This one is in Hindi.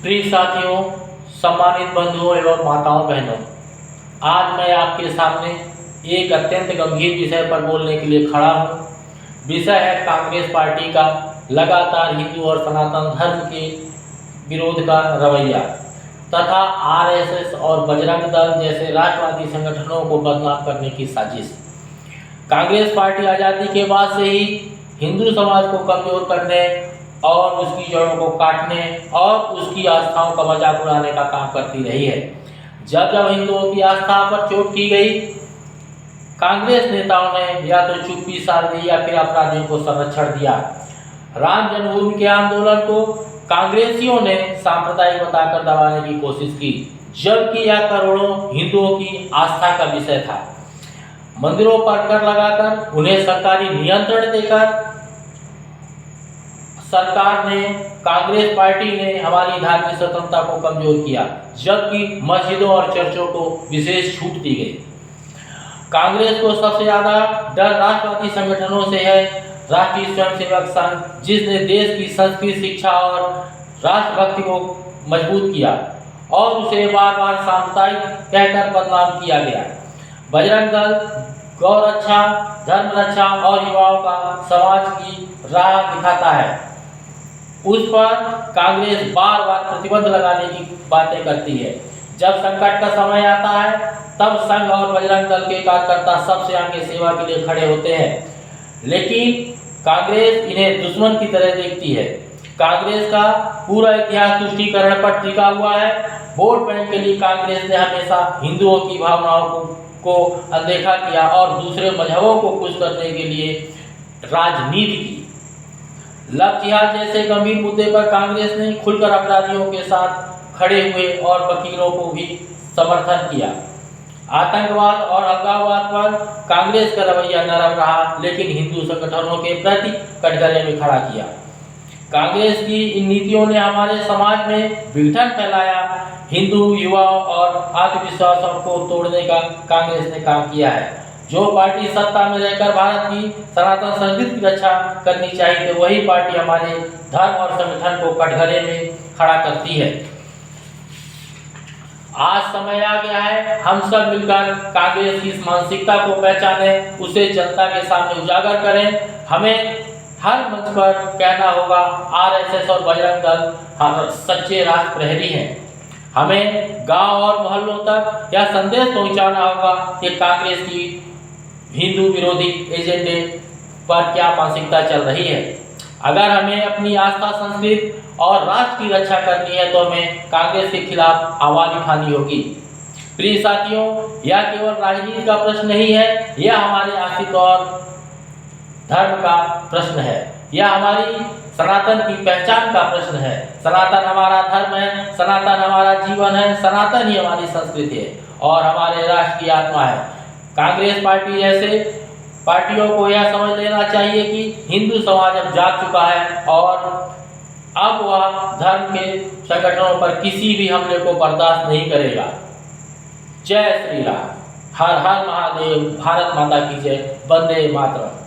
प्रिय साथियों, सम्मानित बंधुओं एवं माताओं बहनों, आज मैं आपके सामने एक अत्यंत गंभीर विषय पर बोलने के लिए खड़ा हूँ। विषय है कांग्रेस पार्टी का लगातार हिंदू और सनातन धर्म के विरोध का रवैया तथा आरएसएस और बजरंग दल जैसे राष्ट्रवादी संगठनों को बदनाम करने की साजिश। कांग्रेस पार्टी आज़ादी के बाद से ही हिंदू समाज को कमजोर करने और उसकी जड़ों को काटने और उसकी आस्थाओं का मजाक उड़ाने का काम करती रही है। जब जब हिंदुओं की आस्था पर चोट की गई, कांग्रेस नेताओं ने या तो चुप्पी साध दी या फिर अपराधियों को संरक्षण दिया। राम जन्मभूमि के आंदोलन को कांग्रेसियों ने सांप्रदायिक बताकर दबाने की कोशिश की, जबकि यह करोड़ों हिंदुओं की आस्था का विषय था। मंदिरों पर कर लगाकर, उन्हें सरकारी नियंत्रण देकर सरकार ने, कांग्रेस पार्टी ने हमारी धार्मिक स्वतंत्रता को कमजोर किया, जबकि मस्जिदों और चर्चों को विशेष छूट दी गई। कांग्रेस को सबसे ज्यादा डर राष्ट्रवादी संगठनों से है। राष्ट्रीय स्वयंसेवक संघ, जिसने देश की संस्कृति, शिक्षा और राष्ट्रभक्ति को मजबूत किया और उसे बार बार सांप्रदायिक कहकर बदनाम किया गया। बजरंग दल गौ रक्षा, धर्म रक्षा और युवाओं का समाज की राह दिखाता है। उस पर कांग्रेस बार बार प्रतिबंध लगाने की बातें करती है। जब संकट का समय आता है, तब संघ और बजरंग दल के कार्यकर्ता सबसे आगे सेवा के लिए खड़े होते हैं, लेकिन कांग्रेस इन्हें दुश्मन की तरह देखती है। कांग्रेस का पूरा इतिहास तुष्टीकरण पर टिका हुआ है। वोट बैंक के लिए कांग्रेस ने हमेशा हिंदुओं की भावनाओं को अनदेखा किया और दूसरे मजहबों को खुश करने के लिए राजनीति की। लव जिहाद जैसे गंभीर मुद्दे पर कांग्रेस ने खुलकर अपराधियों के साथ खड़े हुए और वकीलों को भी समर्थन किया। आतंकवाद और अलगाववाद पर कांग्रेस का रवैया नरम रहा, लेकिन हिंदू संगठनों के प्रति कटघरे में खड़ा किया। कांग्रेस की इन नीतियों ने हमारे समाज में विघटन फैलाया। हिंदू युवाओं और आत्मविश्वासों को तोड़ने का कांग्रेस ने काम किया है। जो पार्टी सत्ता में रहकर भारत की सनातन संस्कृति की रक्षा करनी चाहिए, तो वही पार्टी हमारे धर्म और संगठन को कटघरे में खड़ा करती है। आज समय आ गया है, हम सब मिलकर कांग्रेस की इस मानसिकता को पहचानें, उसे जनता के सामने उजागर करें। हमें हर मंच पर कहना होगा, आरएसएस और बजरंग दल हम सच्चे राष्ट्र प्रहरी हैं। हमें गांव और मोहल्लों तक यह संदेश पहुंचाना होगा कि कांग्रेस की हिंदू विरोधी एजेंडे पर क्या मानसिकता चल रही है। अगर हमें अपनी आस्था, संस्कृति और राष्ट्र की रक्षा करनी है, तो हमें कांग्रेस के खिलाफ आवाज उठानी होगी। प्रिय साथियों, यह केवल राजनीति का प्रश्न नहीं है, यह हमारे अस्तित्व और धर्म का प्रश्न है। यह हमारी सनातन की पहचान का प्रश्न है। सनातन हमारा धर्म है, सनातन हमारा जीवन है, सनातन ही हमारी संस्कृति है और हमारे राष्ट्र की आत्मा है। कांग्रेस पार्टी जैसे पार्टियों को यह समझ लेना चाहिए कि हिंदू समाज अब जाग चुका है और अब वह धर्म के संगठनों पर किसी भी हमले को बर्दाश्त नहीं करेगा। जय श्री राम। हर हर महादेव। भारत माता की जय। वंदे मातरम।